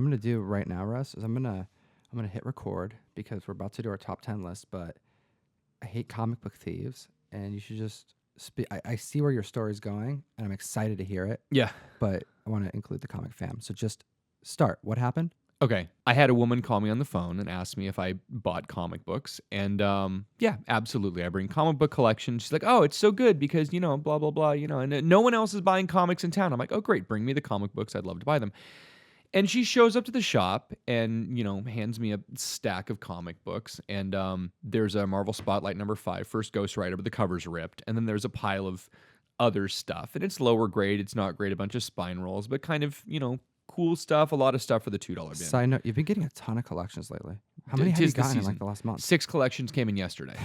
gonna do right now, Russ, is I'm gonna hit record because we're about to do our top 10 list. But I hate comic book thieves, and you should just speak. I see where your story's going, and I'm excited to hear it. Yeah. But I want to include the comic fam. So just start. What happened? Okay. I had a woman call me on the phone and ask me if I bought comic books. And yeah, absolutely. I bring comic book collection. She's like, oh, it's so good because, blah, blah, blah, and no one else is buying comics in town. I'm like, oh, great. Bring me the comic books. I'd love to buy them. And she shows up to the shop and, hands me a stack of comic books. And there's a Marvel Spotlight #5, first Ghost Rider, but the cover's ripped. And then there's a pile of other stuff. And it's lower grade. It's not great. A bunch of spine rolls, but kind of, cool stuff. A lot of stuff for the $2 bin. Side note, you've been getting a ton of collections lately. How many have you gotten in like the last month? 6 collections came in yesterday.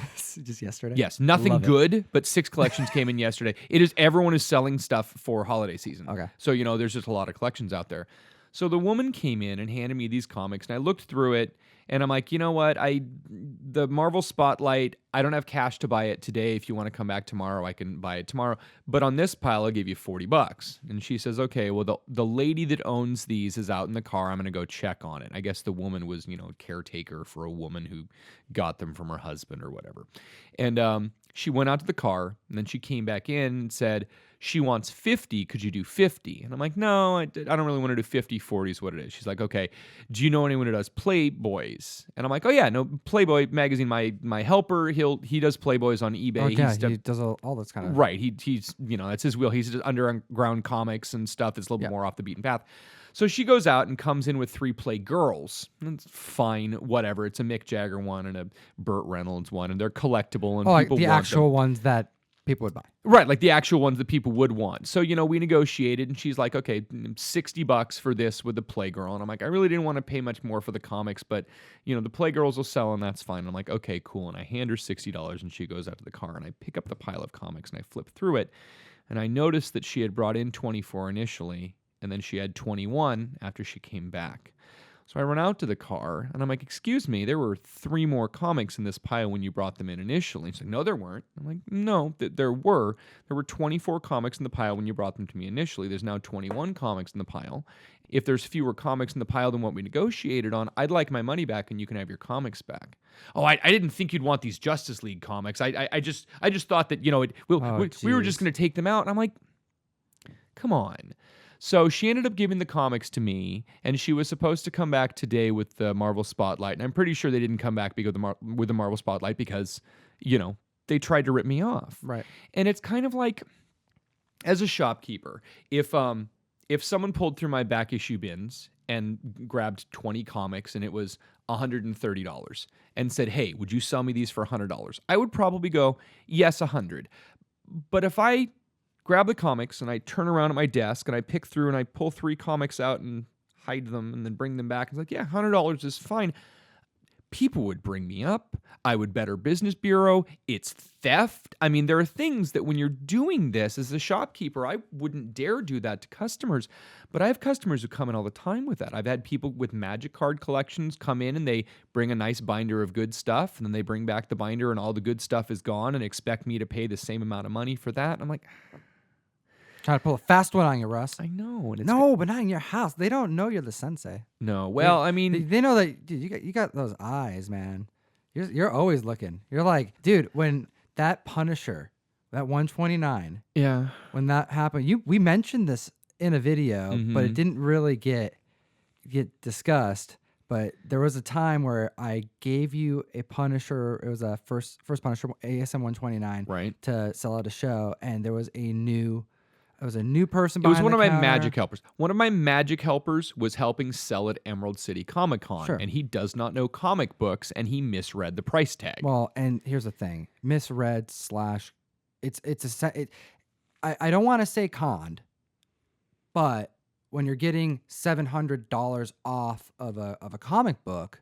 Just yesterday? Yes. Nothing good, but 6 collections came in yesterday. Everyone is selling stuff for holiday season. Okay. So, there's just a lot of collections out there. So the woman came in and handed me these comics, and I looked through it, and I'm like, you know what? The Marvel Spotlight, I don't have cash to buy it today. If you want to come back tomorrow, I can buy it tomorrow. But on this pile, I'll give you $40. And she says, okay, well, the lady that owns these is out in the car. I'm going to go check on it. I guess the woman was, caretaker for a woman who got them from her husband or whatever. And she went out to the car, and then she came back in and said, she wants 50. Could you do 50? And I'm like, no, I don't really want to do 50. 40 is what it is. She's like, okay, do you know anyone who does Playboys? And I'm like, oh yeah, no, Playboy magazine. My helper, he does Playboys on eBay. Oh, yeah, he does all this kind of right. He's that's his wheel. He's just underground comics and stuff that's a little bit more off the beaten path. So she goes out and comes in with 3 Playgirls. It's fine, whatever. It's a Mick Jagger one and a Burt Reynolds one, and they're collectible and people like the want actual them. ones that people would buy. Right, like the actual ones that people would want. So, we negotiated, and she's like, okay, $60 for this with the Playgirl. And I'm like, I really didn't want to pay much more for the comics, but, the Playgirls will sell, and that's fine. I'm like, okay, cool. And I hand her $60, and she goes out to the car, and I pick up the pile of comics, and I flip through it, and I noticed that she had brought in 24 initially, and then she had 21 after she came back. So I run out to the car, and I'm like, excuse me, there were 3 more comics in this pile when you brought them in initially. She's like, no, there weren't. I'm like, no, there were. There were 24 comics in the pile when you brought them to me initially. There's now 21 comics in the pile. If there's fewer comics in the pile than what we negotiated on, I'd like my money back, and you can have your comics back. Oh, I didn't think you'd want these Justice League comics. I just thought that, we were just going to take them out. And I'm like, come on. So she ended up giving the comics to me, and she was supposed to come back today with the Marvel Spotlight. And I'm pretty sure they didn't come back with the Marvel Spotlight because, they tried to rip me off. Right. And it's kind of like, as a shopkeeper, if someone pulled through my back issue bins and grabbed 20 comics and it was $130 and said, hey, would you sell me these for $100? I would probably go, yes, 100. But if I grab the comics and I turn around at my desk and I pick through and I pull 3 comics out and hide them and then bring them back, it's like, yeah, $100 is fine. People would bring me up. I would Better Business Bureau. It's theft. I mean, there are things that when you're doing this as a shopkeeper, I wouldn't dare do that to customers. But I have customers who come in all the time with that. I've had people with Magic card collections come in and they bring a nice binder of good stuff, and then they bring back the binder and all the good stuff is gone and expect me to pay the same amount of money for that. And I'm like, trying to pull a fast one on you, Russ. I know. And no, but not in your house. They don't know you're the sensei. No. Well, I mean, they know that, dude, you got those eyes, man. You're always looking. You're like, dude, when that Punisher, that 129, yeah, when that happened, we mentioned this in a video, but it didn't really get discussed. But there was a time where I gave you a Punisher. It was a first Punisher ASM 129, right, to sell at a show, and there was a new person. It was one of my magic helpers. One of my magic helpers was helping sell at Emerald City Comic Con, and he does not know comic books, and he misread the price tag. Well, and here's the thing: misread / I don't want to say conned, but when you're getting $700 off of a comic book,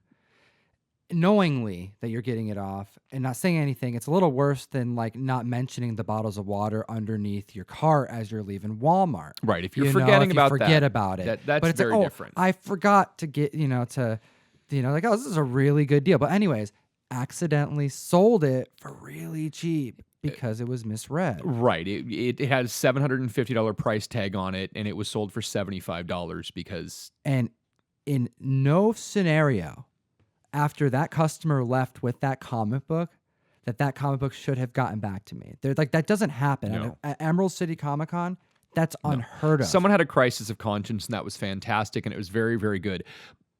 knowingly that you're getting it off and not saying anything, it's a little worse than like not mentioning the bottles of water underneath your cart as you're leaving Walmart. Right. If you're forgetting about that, forget about it. That's but it's very like, different. I forgot to get, like, oh, this is a really good deal. But anyways, accidentally sold it for really cheap because it was misread. Right. It had a $750 price tag on it, and it was sold for $75 because... And in no scenario after that customer left with that comic book that comic book should have gotten back to me. They're like, that doesn't happen. No. At Emerald City Comic Con, that's unheard of. Someone had a crisis of conscience, and that was fantastic, and it was very, very good.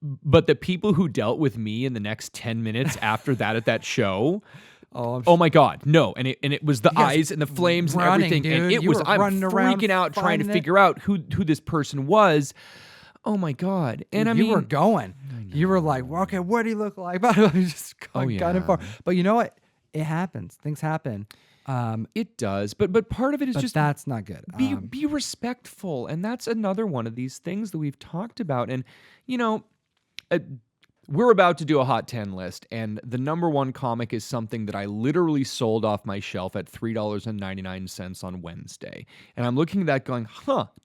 But the people who dealt with me in the next 10 minutes after that at that show, oh my God, no. And it was the eyes and the flames and everything. Dude. And it was, I'm freaking out trying to figure out who this person was. Oh my God. And I mean, you were going. You were like, well, okay, what do you look like? Just got in for. But you know what? It happens. Things happen. It does, but part of it is just that's not good. Be respectful, and that's another one of these things that we've talked about. And you know, we're about to do a hot 10 list, and the number one comic is something that I literally sold off my shelf at $3.99 on Wednesday, and I'm looking at that going,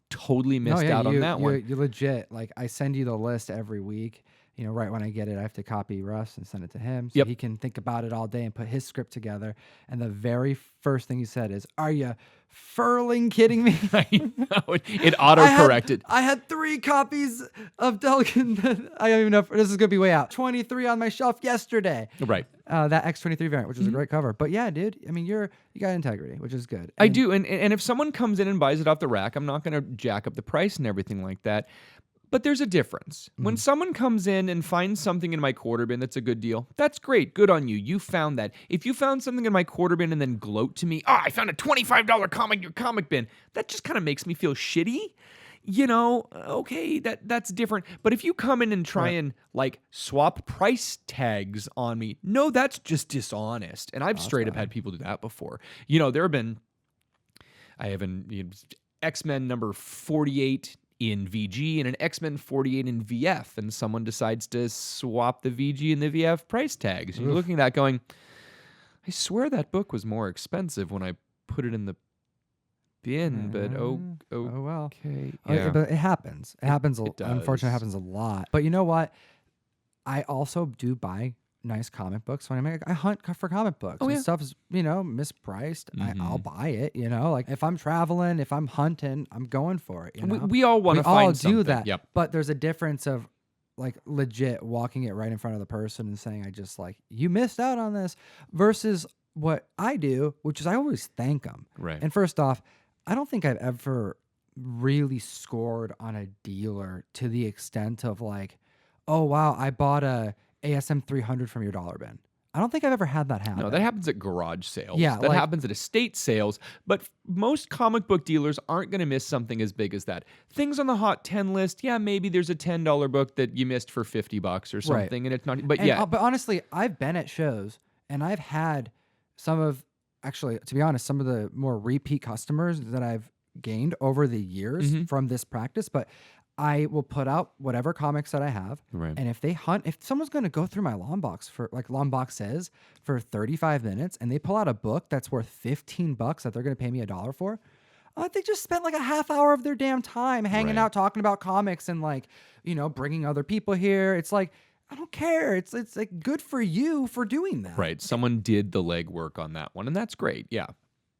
totally missed out on that one. You legit, like, I send you the list every week. You know, right when I get it, I have to copy Russ and send it to him so he can think about it all day and put his script together. And the very first thing he said is, "Are you furling kidding me?" I know. It auto-corrected. I had 3 copies of Delkin. I don't even know if this is going to be way out. 23 on my shelf yesterday. Right. That X23 variant, which is a great cover. But yeah, dude, I mean, you got integrity, which is good. I do. And if someone comes in and buys it off the rack, I'm not going to jack up the price and everything like that. But there's a difference. When someone comes in and finds something in my quarter bin that's a good deal, that's great. Good on you. You found that. If you found something in my quarter bin and then gloat to me, I found a $25 comic in your comic bin, that just kind of makes me feel shitty. You know, okay, that's different. But if you come in and try and like swap price tags on me, no, that's just dishonest. And I've straight up had people do that before. You know, I have an X-Men number 48 in VG and an X-Men 48 in VF, and someone decides to swap the VG and the VF price tags. And you're looking at that going, I swear that book was more expensive when I put it in the bin, but well. Okay. Yeah. But it happens. It happens. Unfortunately, it happens a lot. But you know what? I also do buy nice comic books when I hunt for comic books. And stuff's, mispriced. I'll buy it, like if I'm traveling, if I'm hunting, I'm going for it. We all want to find something. We all do that. Yep. But there's a difference of like legit walking it right in front of the person and saying, I just like, you missed out on this, versus what I do, which is I always thank them. Right. And first off, I don't think I've ever really scored on a dealer to the extent of like, oh wow, I bought a ASM 300 from your dollar bin. I don't think I've ever had that happen. No, that happens at garage sales. Yeah, that happens at estate sales. But most comic book dealers aren't going to miss something as big as that. Things on the hot 10 list, maybe there's a $10 book that you missed for $50 or something, and it's not. But but honestly, I've been at shows and I've had actually, to be honest, some of the more repeat customers that I've gained over the years from this practice. But I will put out whatever comics that I have. Right. And if someone's going to go through my long box long box says for 35 minutes and they pull out a book that's worth $15 that they're going to pay me $1 for, they just spent like a half hour of their damn time hanging out, talking about comics and like, bringing other people here. It's like, I don't care. It's like good for you for doing that. Right. Someone did the legwork on that one, and that's great. Yeah.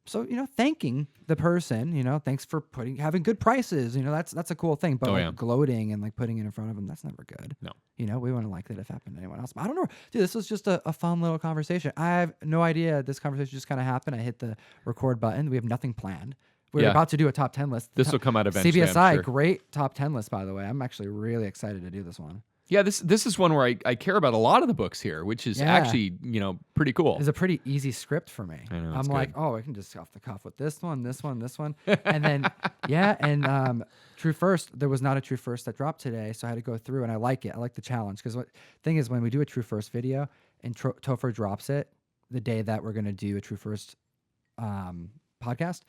So, thanking the person, thanks for having good prices, that's a cool thing. But gloating and like putting it in front of them, that's never good. No. We wouldn't like that if it happened to anyone else. But I don't know. Dude, this was just a fun little conversation. I have no idea. This conversation just kind of happened. I hit the record button. We have nothing planned. We're about to do a top 10 list. This will come out eventually. CBSI, great top 10 list, by the way. I'm actually really excited to do this one. Yeah, this is one where I care about a lot of the books here, which is actually, pretty cool. It's a pretty easy script for me. I know, I'm like, I can just off the cuff with this one. And then, True First, there was not a True First that dropped today, so I had to go through, and I like it. I like the challenge, because thing is, when we do a True First video, and Topher drops it the day that we're going to do a True First podcast,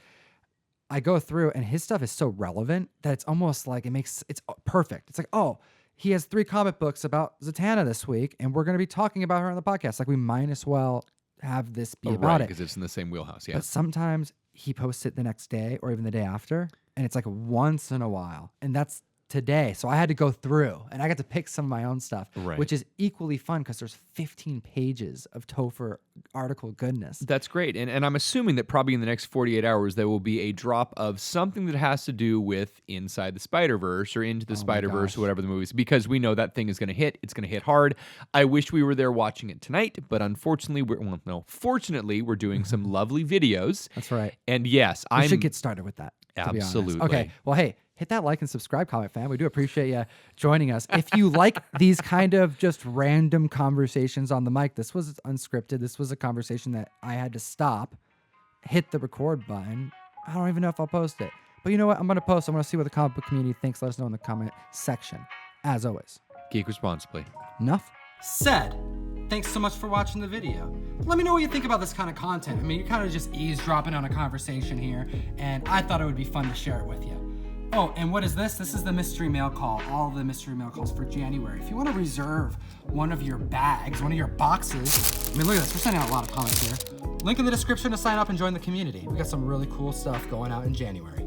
I go through, and his stuff is so relevant that it's almost like it's perfect. It's like, he has 3 comic books about Zatanna this week, and we're going to be talking about her on the podcast. Like, we might as well have this be about it. Because it's in the same wheelhouse, yeah. But sometimes he posts it the next day or even the day after, and it's like once in a while. And that's today. So I had to go through and I got to pick some of my own stuff, Right. which is equally fun because there's 15 pages of Topher article goodness. That's great. And I'm assuming that probably in the next 48 hours, there will be a drop of something that has to do with Inside the Spider-Verse or Into the Spider-Verse gosh. or whatever the movie is, because we know that thing is going to hit. It's going to hit hard. I wish we were there watching it tonight, but unfortunately, fortunately, we're doing some lovely videos. That's right. And yes, We should get started with that. To be honest. Absolutely. Okay. Well, hey, hit that like and subscribe, Comic Fan. We do appreciate you joining us. If you like these kind of just random conversations on the mic, this was unscripted. This was a conversation that I had to stop, hit the record button. I don't even know if I'll post it. But you know what? I'm going to post. I'm going to see what the comic book community thinks. Let us know in the comment section. As always. geek responsibly. Enough said. Thanks so much for watching the video. Let me know what you think about this kind of content. I mean, you're kind of just eavesdropping on a conversation here, and I thought it would be fun to share it with you. Oh, and what is this? This is the mystery mail call. All of the mystery mail calls for January. If you want to reserve one of your bags, one of your boxes, I mean, look at this. We're sending out a lot of comics here. Link in the description to sign up and join the community. We got some really cool stuff going out in January.